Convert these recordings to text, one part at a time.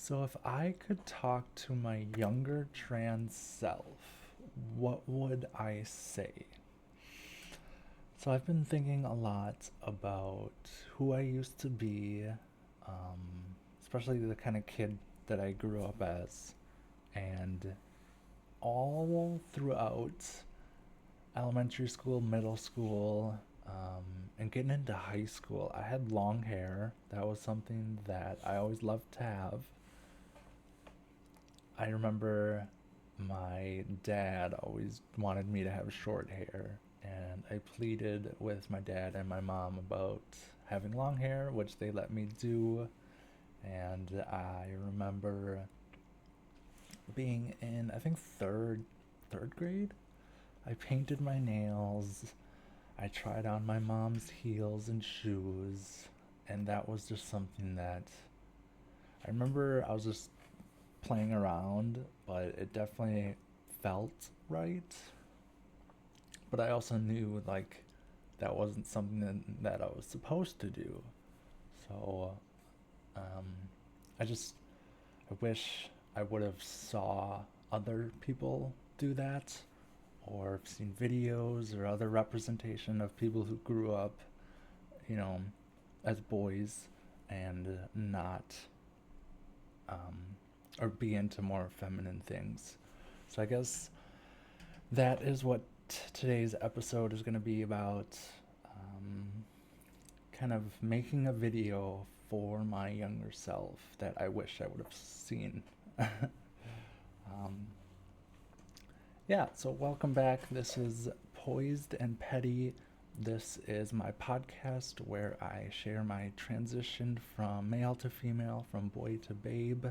So, if I could talk to my younger trans self, what would I say? So, I've been thinking a lot about who I used to be, especially the kind of kid that I grew up as. And all throughout elementary school, middle school, and getting into high school, I had long hair. That was something that I always loved to have. I remember my dad always wanted me to have short hair, and I pleaded with my dad and my mom about having long hair, which they let me do. And I remember being in, I think, third grade. I painted my nails. I tried on my mom's heels and shoes, and that was just something that I remember I was just playing around, but it definitely felt right. But I also knew like that wasn't something that I was supposed to do. So um, I just I wish I would have saw other people do that, or seen videos or other representation of people who grew up, you know, as boys and not um, or be into more feminine things. So I guess that is what today's episode is going to be about. Um, Kind of making a video for my younger self that I wish I would have seen. Yeah, so welcome back. This is Poised and Petty. This is my podcast where I share my transition from male to female, from boy to babe.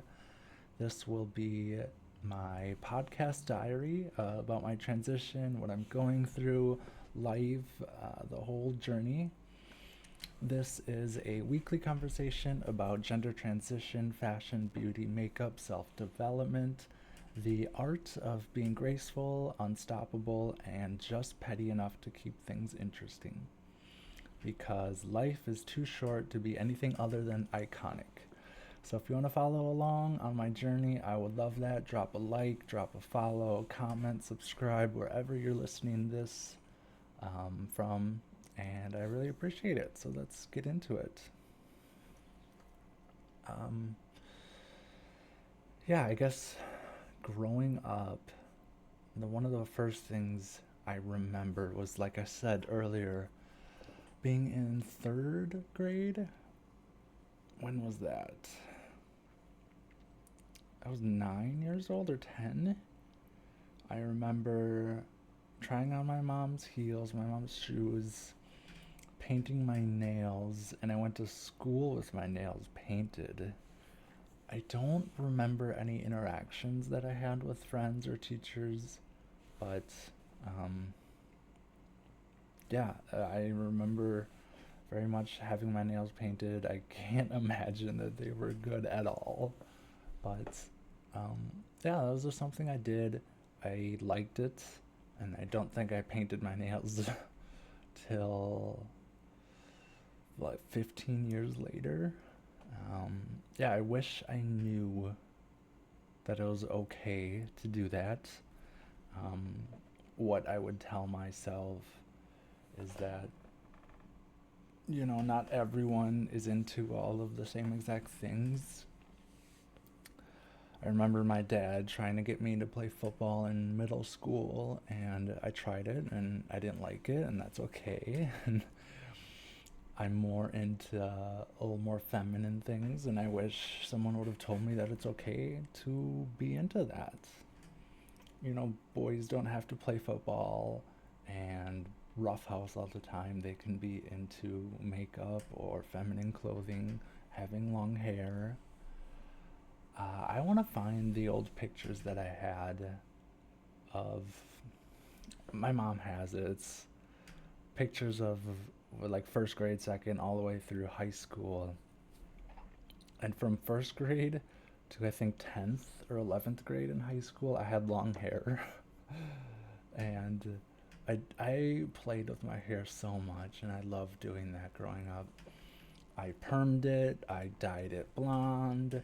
This will be my podcast diary about my transition, what I'm going through, life, the whole journey. This is a weekly conversation about gender transition, fashion, beauty, makeup, self development, the art of being graceful, unstoppable, and just petty enough to keep things interesting. Because life is too short to be anything other than iconic. So if you want to follow along on my journey, I would love that. Drop a like, drop a follow, comment, subscribe, wherever you're listening this from. And I really appreciate it. So let's get into it. Um, yeah, I guess growing up, one of the first things I remember was, like I said earlier, being in third grade. When was that? I was 9 years old or 10. I remember trying on my mom's heels, my mom's shoes, painting my nails, and I went to school with my nails painted. I don't remember any interactions that I had with friends or teachers, but um, yeah, I remember very much having my nails painted. I can't imagine that they were good at all, but um, yeah, that was just something I did. I liked it, and I don't think I painted my nails till like 15 years later. Yeah, I wish I knew that it was okay to do that. Um, what I would tell myself is that, not everyone is into all of the same exact things. I remember my dad trying to get me to play football in middle school, and I tried it, and I didn't like it, and that's okay. And I'm more into a little more feminine things, and I wish someone would have told me that it's okay to be into that. Boys don't have to play football and roughhouse all the time. They can be into makeup or feminine clothing, having long hair. I want to find the old pictures that I had of. My mom has it. It's pictures of like first grade, second, all the way through high school. And from first grade to I think 10th or 11th grade in high school, I had long hair. And I played with my hair so much, and I loved doing that growing up. I permed it, I dyed it blonde,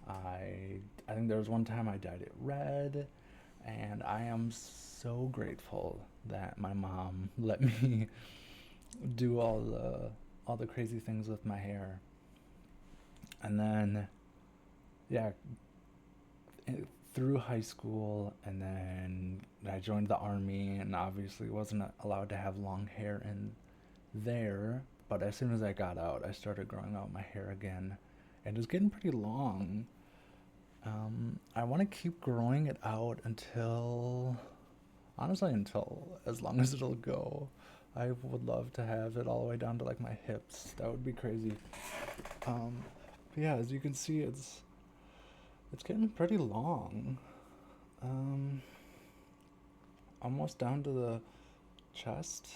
I think there was one time I dyed it red, and I am so grateful that my mom let me do all the crazy things with my hair. And then yeah, through high school, and then I joined the army, and obviously wasn't allowed to have long hair in there. But as soon as I got out, I started growing out my hair again, and it's getting pretty long. I want to keep growing it out until, honestly, until as long as it'll go. I would love to have it all the way down to like my hips. That would be crazy. Um, but yeah, as you can see, it's getting pretty long. Um, Almost down to the chest.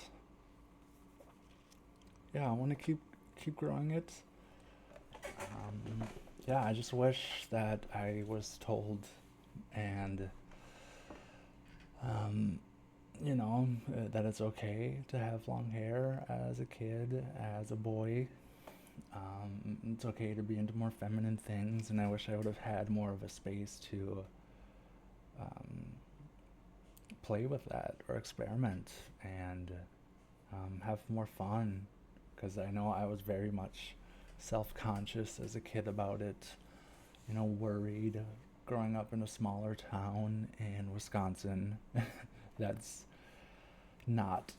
Yeah, I want to keep growing it. Um, yeah, I just wish that I was told, and um, that it's okay to have long hair as a kid, as a boy. It's okay to be into more feminine things, and I wish I would have had more of a space to um, play with that or experiment and have more fun. Because I know I was very much self conscious as a kid about it, worried growing up in a smaller town in Wisconsin. That's not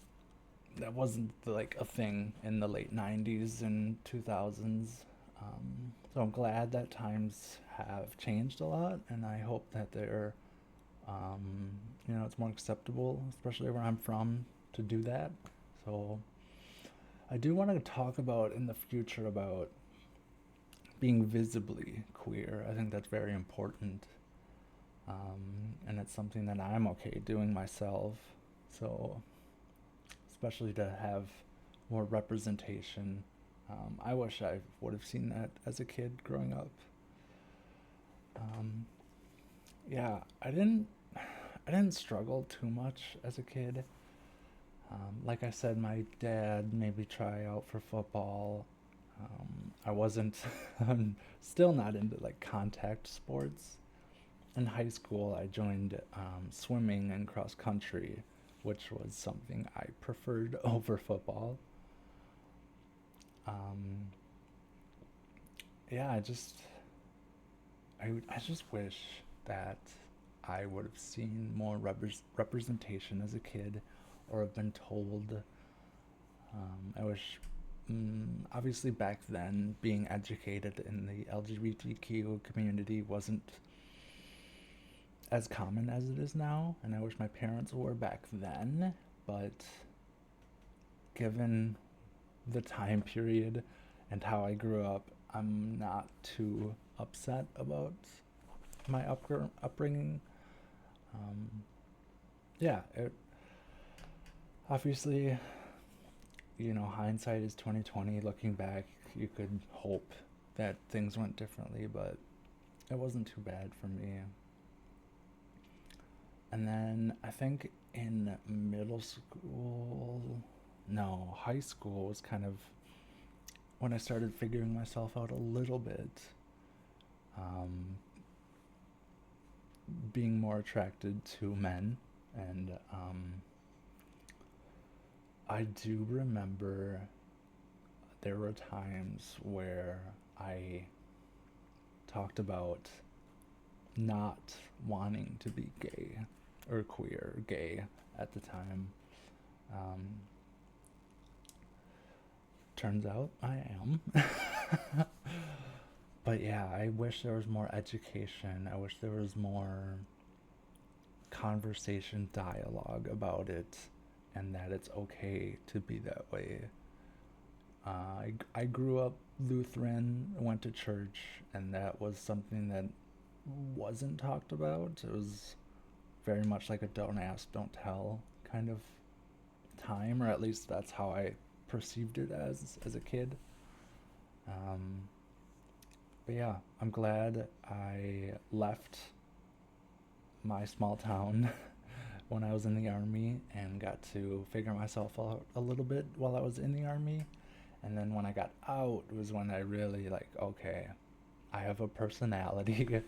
that wasn't like a thing in the late 90s and 2000s. So I'm glad that times have changed a lot, and I hope that it's more acceptable, especially where I'm from, to do that. So I do want to talk about in the future about being visibly queer. I think that's very important. And it's something that I'm okay doing myself. So, especially to have more representation. I wish I would have seen that as a kid growing up. Um, yeah, I didn't struggle too much as a kid. Like I said, my dad made me try out for football. I wasn't, I'm still not into like contact sports. In high school, I joined swimming and cross country, which was something I preferred over football. Um, yeah, I just wish that I would have seen more representation as a kid, or have been told. I wish, obviously back then, being educated in the LGBTQ community wasn't as common as it is now, and I wish my parents were back then. But given the time period and how I grew up, I'm not too upset about my upbringing. Um, yeah, obviously, hindsight is 2020. Looking back, you could hope that things went differently, but it wasn't too bad for me. And then I think in middle school, no, high school was kind of when I started figuring myself out a little bit, um, being more attracted to men. And I do remember there were times where I talked about not wanting to be gay or queer, gay at the time. Um, Turns out I am. But yeah, I wish there was more education. I wish there was more conversation, dialogue about it, and that it's okay to be that way. I grew up Lutheran, went to church, and that was something that wasn't talked about. It was very much like a don't ask, don't tell kind of time, or at least that's how I perceived it as a kid. Um, but yeah, I'm glad I left my small town when I was in the army and got to figure myself out a little bit while I was in the army. And then when I got out was when I really like, okay, I have a personality.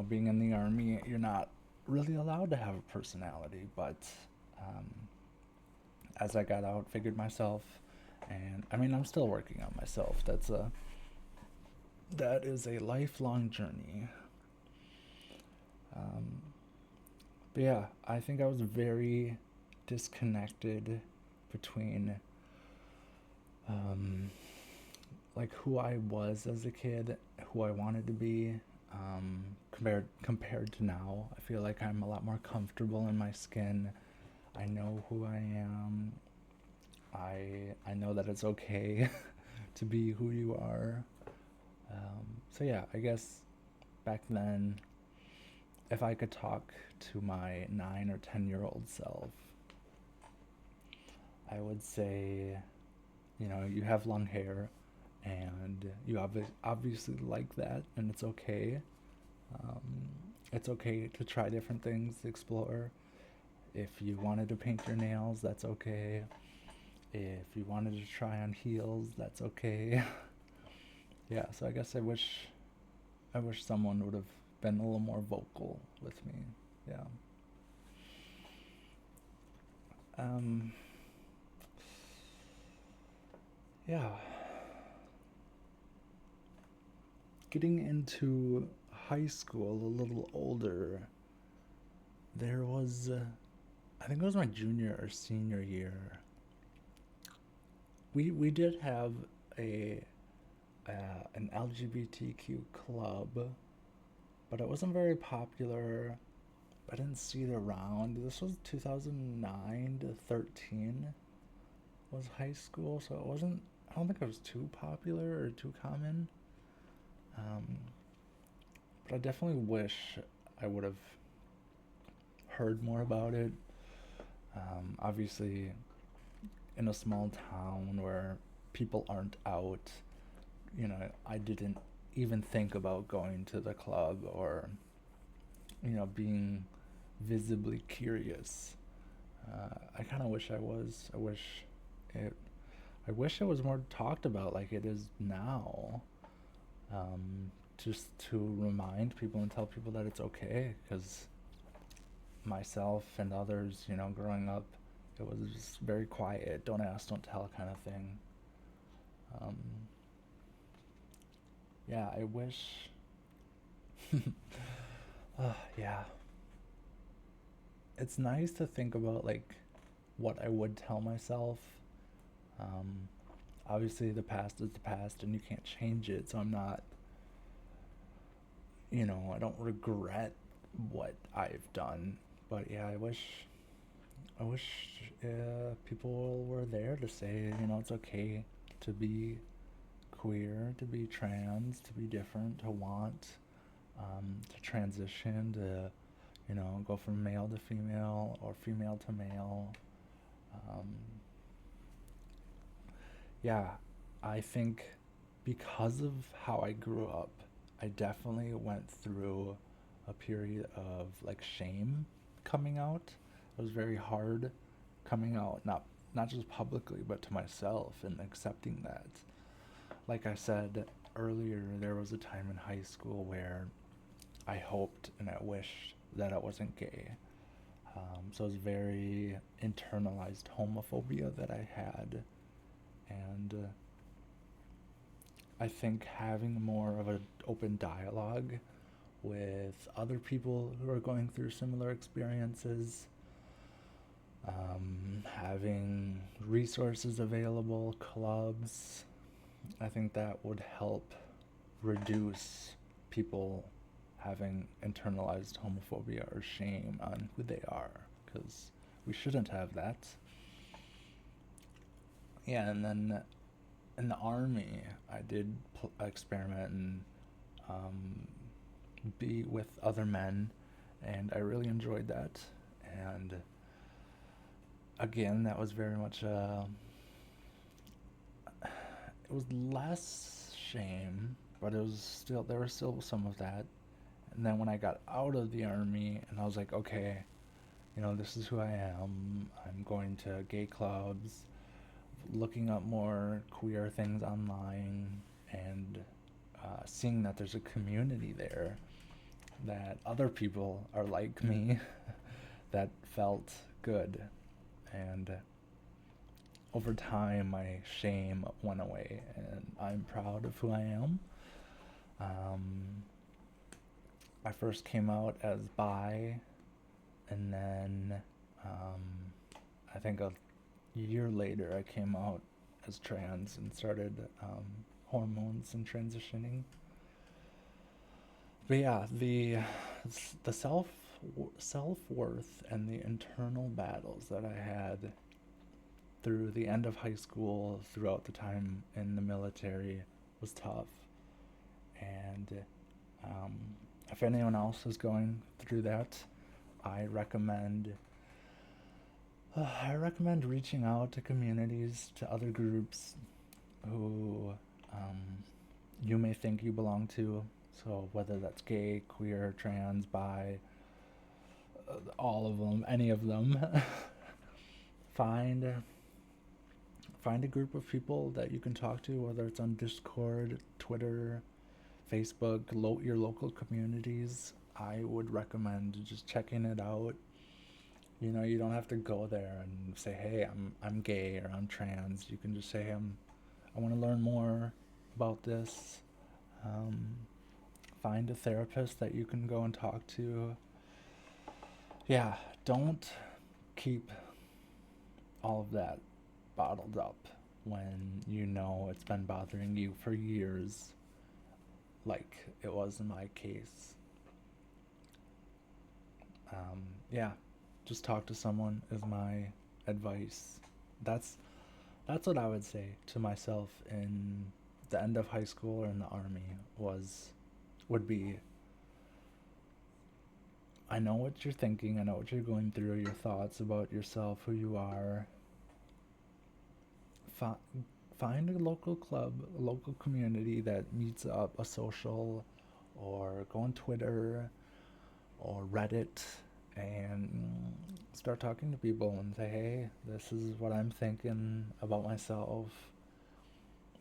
Being in the army, you're not really allowed to have a personality, but um, as I got out, figured myself, and I mean, I'm still working on myself. That is a lifelong journey. Um, but yeah, I think I was very disconnected between um, like who I was as a kid, who I wanted to be, compared to now. I feel like I'm a lot more comfortable in my skin. I know who I am. I know that it's okay to be who you are. So yeah, I guess back then, if I could talk to my 9 or 10-year-old self, I would say, you have long hair, and you obviously like that, and it's okay. Um, it's okay to try different things, explore. If you wanted to paint your nails, that's okay. If you wanted to try on heels, that's okay. Yeah, so I guess I wish someone would have been a little more vocal with me. Yeah. Um, yeah. Getting into high school a little older, there was, I think it was my junior or senior year. We did have a an LGBTQ club, but it wasn't very popular. I didn't see it around. This was 2009 to 13 was high school, so it wasn't. I don't think it was too popular or too common. Um, but I definitely wish I would have heard more about it. Obviously, in a small town where people aren't out, I didn't even think about going to the club or, being visibly curious. I kind of wish I was. It. I wish it was more talked about like it is now. Just to remind people and tell people that it's okay. Because myself and others, growing up, it was just very quiet. Don't ask, don't tell kind of thing. Um, yeah, I wish. Yeah. It's nice to think about like what I would tell myself. Um, Obviously, the past is the past, and you can't change it. So I'm not, I don't regret what I've done. But yeah, I wish people were there to say, it's okay to be queer, to be trans, to be different, to want, to transition, to, go from male to female or female to male. Um, yeah, I think because of how I grew up, I definitely went through a period of like shame coming out. It was very hard coming out, not just publicly, but to myself and accepting that. Like I said earlier, there was a time in high school where I hoped and I wished that I wasn't gay. So it was very internalized homophobia that I had. And I think having more of an open dialogue with other people who are going through similar experiences, having resources available, clubs, I think that would help reduce people having internalized homophobia or shame on who they are, because we shouldn't have that. Yeah, and then in the army, I did experiment and um, be with other men, and I really enjoyed that. And again, that was very much it was less shame, but it was still there was still some of that. And then when I got out of the army, and I was like, okay, this is who I am. I'm going to gay clubs, looking up more queer things online, and seeing that there's a community there, that other people are like me, that felt good. And over time, my shame went away, and I'm proud of who I am. Um, I first came out as bi, and then um, I think a year later I came out as trans and started hormones and transitioning. But yeah, the self worth and the internal battles that I had through the end of high school, throughout the time in the military, was tough. And um, if anyone else is going through that, I recommend I recommend reaching out to communities, to other groups who um, you may think you belong to. So whether that's gay, queer, trans, bi, all of them, any of them, find find a group of people that you can talk to, whether it's on Discord, Twitter, Facebook, your local communities. I would recommend just checking it out. You know, you don't have to go there and say, "Hey, I'm gay," or "I'm trans." You can just say, I want to learn more about this." Um, Find a therapist that you can go and talk to. Yeah, don't keep all of that bottled up when you know it's been bothering you for years, like it was in my case. Yeah, just talk to someone is my advice. That's that's what I would say to myself in the end of high school or in the army would be, I know what you're thinking, I know what you're going through, your thoughts about yourself, who you are. Fi- Find a local club, a local community that meets up, a social, or go on Twitter or Reddit and start talking to people and say, "Hey, this is what I'm thinking about myself.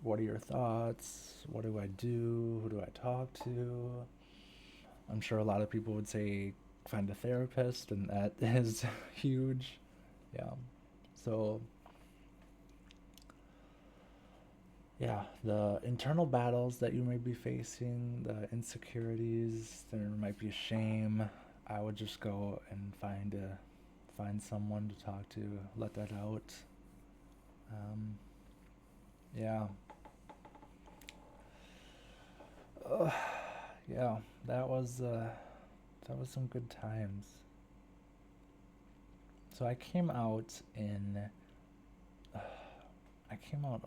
What are your thoughts? What do I do? Who do I talk to?" I'm sure a lot of people would say find a therapist, and that is huge. Yeah. So, yeah, the internal battles that you may be facing, the insecurities, there might be shame. I would just go and find someone to talk to, let that out. Um, yeah, yeah, that was some good times. So I came out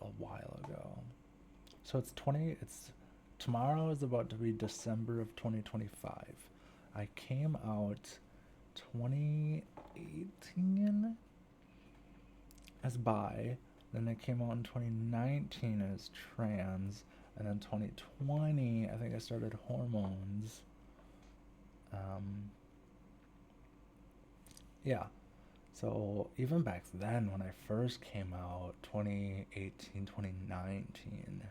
a while ago. So it's tomorrow is about to be December of 2025. I came out 2018 as bi, then I came out in 2019 as trans, and then 2020 I think I started hormones. Um, yeah, so even back then when I first came out, 2018, 2019,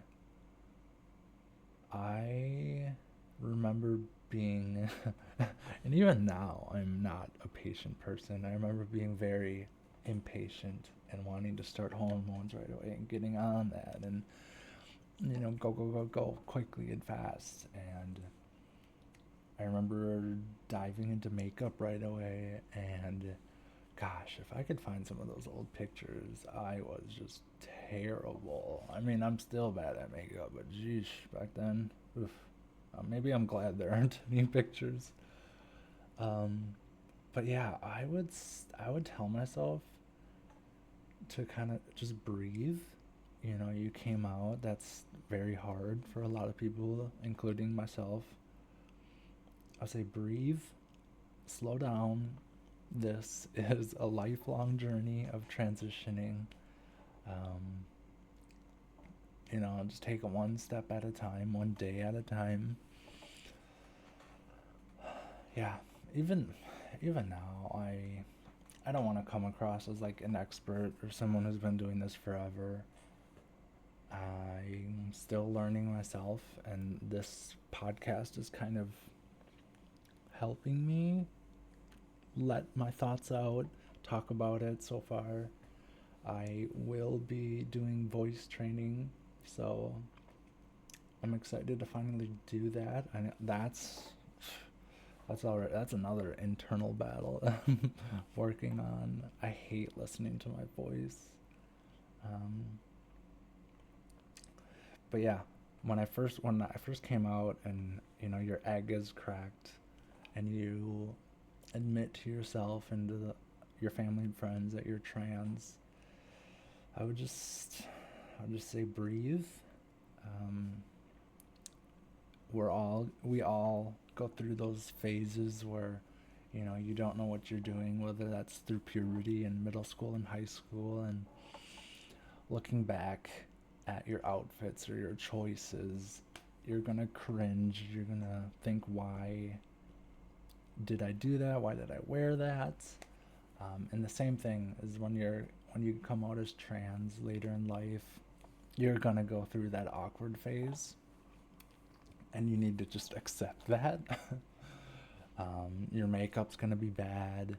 I remember being, and even now, I'm not a patient person. I remember being very impatient and wanting to start hormones right away and getting on that and, go, go, go, go quickly and fast. And I remember diving into makeup right away. And gosh, if I could find some of those old pictures, I was just terrible. I mean, I'm still bad at makeup, but geez, back then, oof. Maybe I'm glad there aren't any pictures. Um, but yeah, I would tell myself to kind of just breathe. You came out. That's very hard for a lot of people, including myself. I say breathe, slow down. This is a lifelong journey of transitioning. Um, just take it one step at a time, one day at a time. Yeah, even even now, I don't want to come across as like an expert or someone who's been doing this forever. I'm still learning myself, and this podcast is kind of helping me let my thoughts out, talk about it so far. I will be doing voice training, so I'm excited to finally do that. And that's all right. That's another internal battle I'm working on. I hate listening to my voice. Um, but yeah, when I first came out, and your egg is cracked, and you admit to yourself and to your family and friends that you're trans, I would just say breathe. Um, we all go through those phases where you don't know what you're doing, whether that's through puberty in middle school and high school, and looking back at your outfits or your choices, you're gonna cringe. You're gonna think, why did I do that? Why did I wear that? And the same thing is when you come out as trans later in life, you're gonna go through that awkward phase, and you need to just accept that. Your makeup's gonna be bad.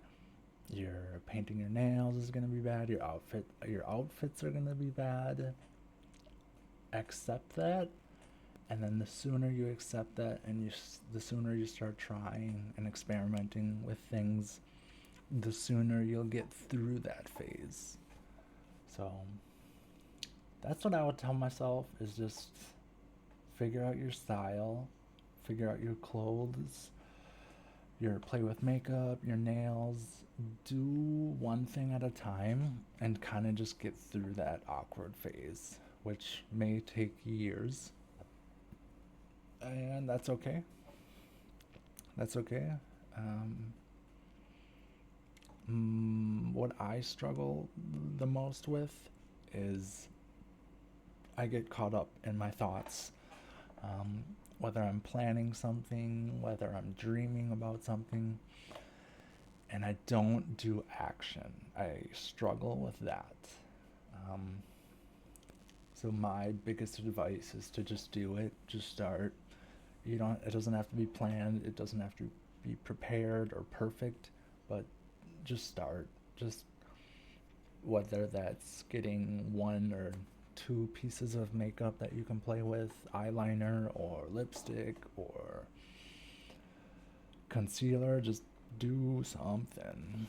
Your painting your nails is gonna be bad. Your outfits are gonna be bad. Accept that, and then the sooner you accept that, and the sooner you start trying and experimenting with things, the sooner you'll get through that phase. So that's what I would tell myself, is just figure out your style, figure out your clothes, your play with makeup, your nails. Do one thing at a time and kind of just get through that awkward phase, which may take years. And that's okay. That's okay. Um, what I struggle the most with is I get caught up in my thoughts. Um, whether I'm planning something, whether I'm dreaming about something, and I don't do action. I struggle with that. Um, so my biggest advice is to just do it. Just start. It doesn't have to be planned. It doesn't have to be prepared or perfect, but just start. Just whether that's getting one or two pieces of makeup that you can play with, eyeliner or lipstick or concealer, just do something.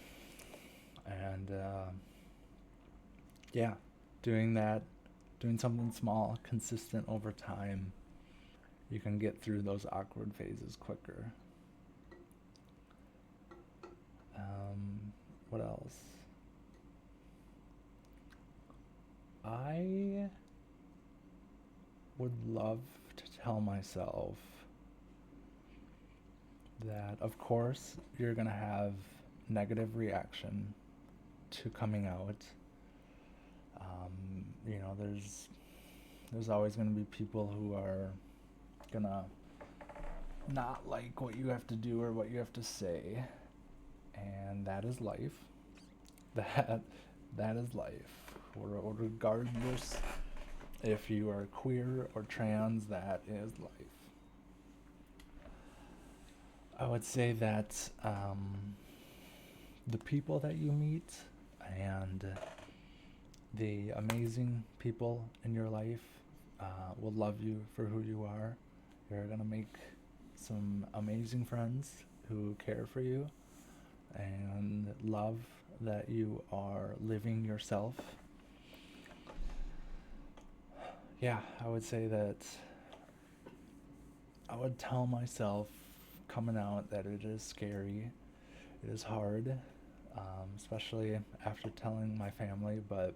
And yeah, doing that, doing something small, consistent over time, you can get through those awkward phases quicker. What else? I would love to tell myself that, of course, you're going to have negative reaction to coming out. There's always going to be people who are going to not like what you have to do or what you have to say, and that is life. That that is life. Or regardless if you are queer or trans, that is life. I would say that the people that you meet and the amazing people in your life will love you for who you are. You're going to make some amazing friends who care for you and love that you are living yourself. Yeah, I would say that I would tell myself coming out that it is scary, it is hard, especially after telling my family, but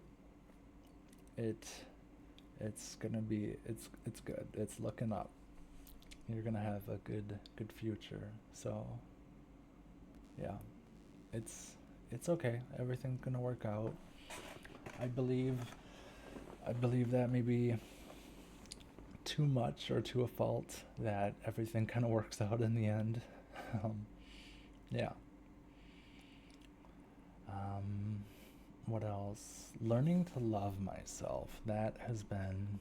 it it's good. It's looking up. You're gonna have a good future. So yeah, it's it's okay. Everything's gonna work out. I believe I believe that maybe too much or to a fault, that everything kind of works out in the end. um, yeah. What else? Learning to love myself. That has been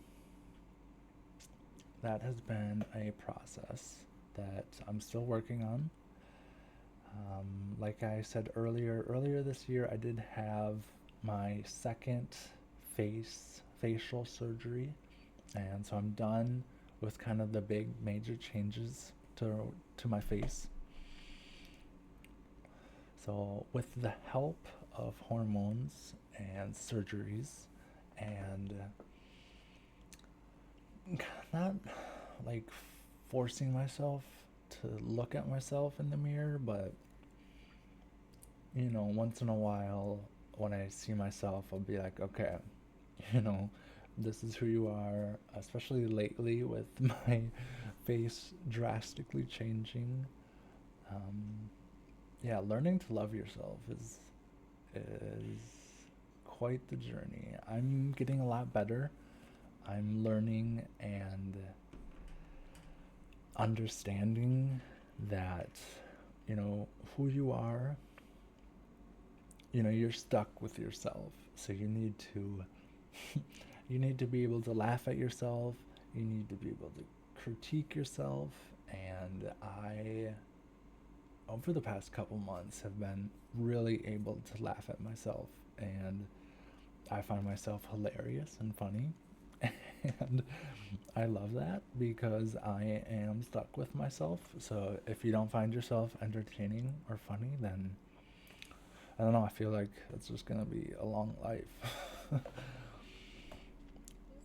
that has been a process that I'm still working on. Like I said earlier this year, I did have my second facial surgery, and so I'm done with kind of the big major changes to my face. So with the help of hormones and surgeries, and not like forcing myself to look at myself in the mirror, but once in a while when I see myself, I'll be like, okay, you know, this is who you are, especially lately with my face drastically changing. Um, yeah, learning to love yourself is quite the journey. I'm getting a lot better. I'm learning and understanding that, who you are, you're stuck with yourself. So you need to you need to be able to laugh at yourself. You need to be able to critique yourself. And I, over the past couple months, have been really able to laugh at myself. And I find myself hilarious and funny. And I love that because I am stuck with myself. So if you don't find yourself entertaining or funny, then I don't know, I feel like it's just gonna be a long life.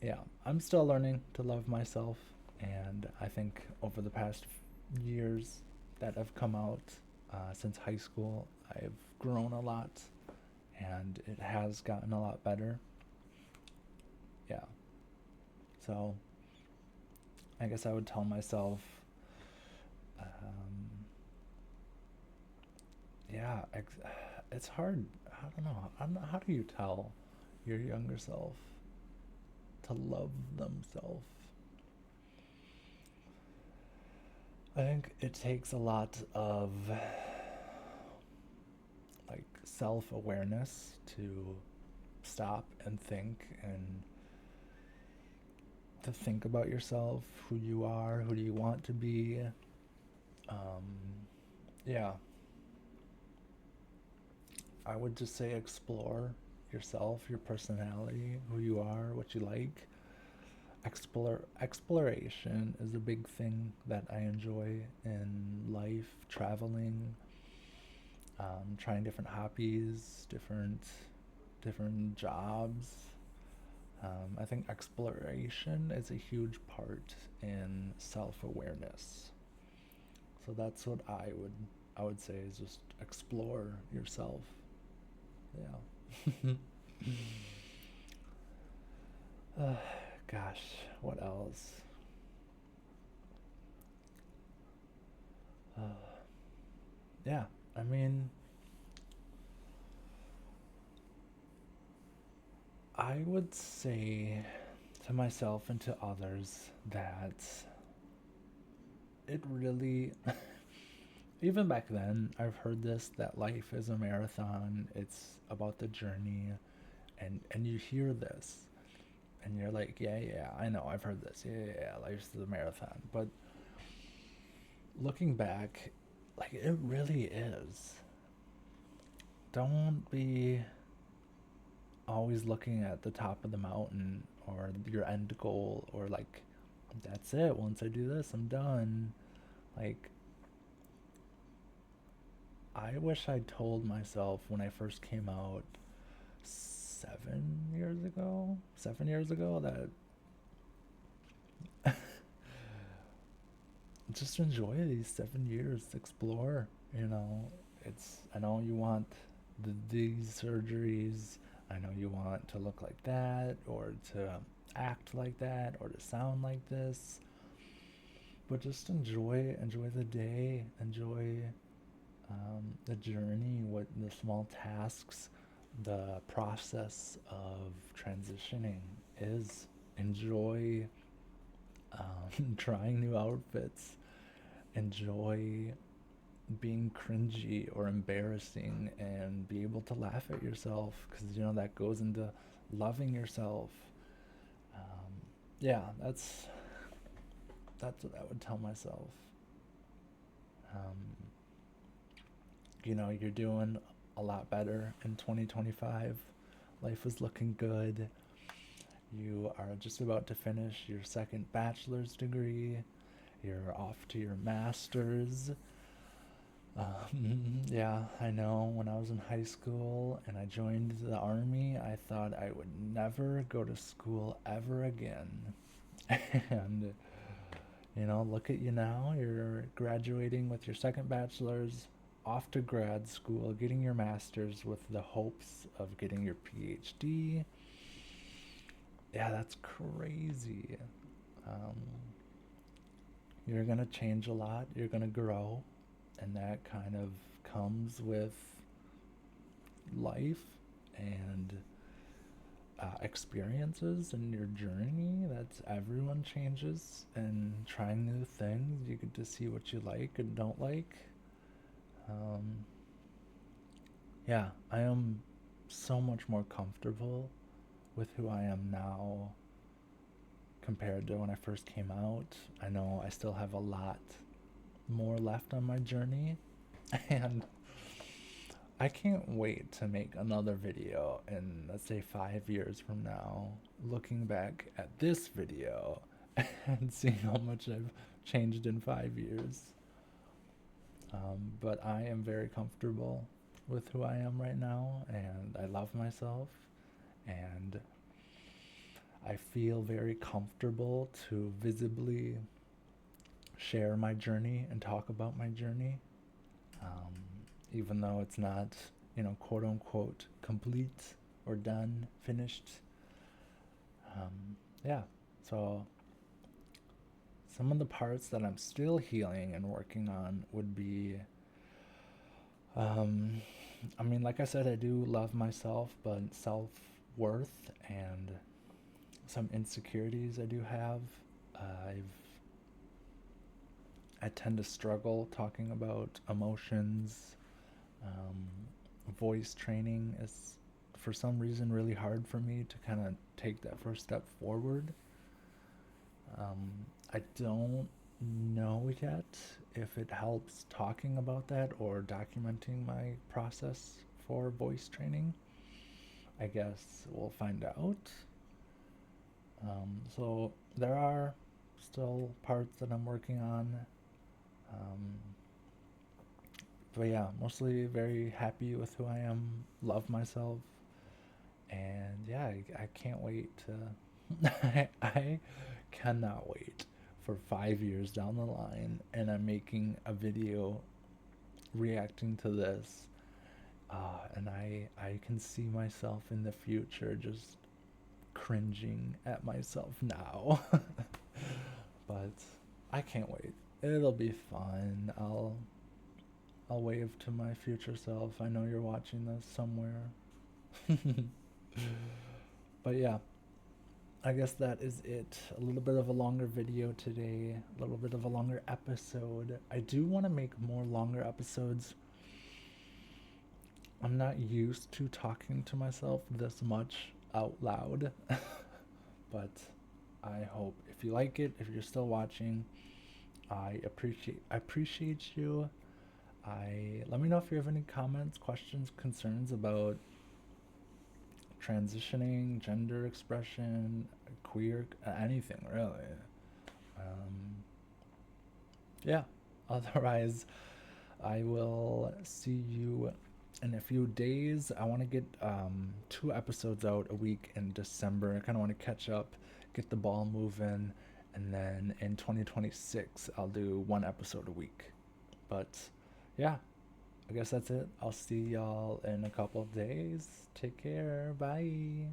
Yeah, I'm still learning to love myself, and I think over the past years that have come out since high school, I've grown a lot, and it has gotten a lot better. Yeah, so I guess I would tell myself, um, yeah, it's hard. I don't know. How do you tell your younger self to love themselves? I think it takes a lot of like self-awareness to stop and think and to think about yourself, who you are, who do you want to be. Yeah, I would just say explore yourself, your personality, who you are, what you like. Exploration is a big thing that I enjoy in life, traveling, trying different hobbies, different jobs. I think exploration is a huge part in self-awareness. So that's what I would say is just explore yourself. Yeah. uh, Gosh, what else? Uh, yeah, I mean, I would say to myself and to others that it really, even back then, I've heard this that life is a marathon, it's about the journey, and you hear this, and you're like, yeah, yeah, I know, I've heard this, yeah, yeah, yeah, life's a marathon. But looking back, like, it really is. Don't be always looking at the top of the mountain or your end goal or like that's it, once I do this I'm done. Like, I wish I'd told myself when I first came out 7 years ago that just enjoy these 7 years, explore, you know. I know you want these surgeries, I know you want to look like that or to act like that or to sound like this, but just enjoy the day, enjoy the journey, what the small tasks, the process of transitioning is. Enjoy trying new outfits, enjoy being cringy or embarrassing, and be able to laugh at yourself because that goes into loving yourself. Yeah, That's what I would tell myself. Um, you're doing a lot better in 2025. Life is looking good. You are just about to finish your second bachelor's degree. You're off to your master's. Yeah, I know. When I was in high school and I joined the army, I thought I would never go to school ever again. And, look at you now. You're graduating with your second bachelor's, off to grad school, getting your master's with the hopes of getting your PhD. Yeah, that's crazy. Um, you're going to change a lot. You're going to grow. And that kind of comes with life and experiences and your journey. That's everyone changes and trying new things. You get to see what you like and don't like. Um, yeah, I am so much more comfortable with who I am now compared to when I first came out. I know I still have a lot more left on my journey, and I can't wait to make another video in, let's say, 5 years from now, looking back at this video and seeing how much I've changed in 5 years. But I am very comfortable with who I am right now, and I love myself, and I feel very comfortable to visibly share my journey and talk about my journey, even though it's not, quote unquote, complete or done, finished. Yeah, so some of the parts that I'm still healing and working on would be, like I said, I do love myself, but self worth and some insecurities I do have. I tend to struggle talking about emotions. Voice training is, for some reason, really hard for me to kind of take that first step forward. I don't know yet if it helps talking about that or documenting my process for voice training. I guess we'll find out. So there are still parts that I'm working on. But yeah, mostly very happy with who I am, love myself, and yeah, I can't wait to. I cannot wait for 5 years down the line, and I'm making a video reacting to this, and I can see myself in the future just cringing at myself now. But I can't wait. It'll be fun. I'll wave to my future self. I know you're watching this somewhere. But yeah, I guess that is it. A little bit of a longer video today, a little bit of a longer episode. I do want to make more longer episodes. I'm not used to talking to myself this much out loud. But I hope if you like it, if you're still watching, I appreciate you. Let me know if you have any comments, questions, concerns about transitioning, gender expression, queer, anything really. Yeah. Otherwise, I will see you in a few days. I want to get 2 episodes out a week in December. I kind of want to catch up, get the ball moving, and then in 2026 I'll do 1 episode a week. But yeah, I guess that's it. I'll see y'all in a couple of days. Take care. Bye.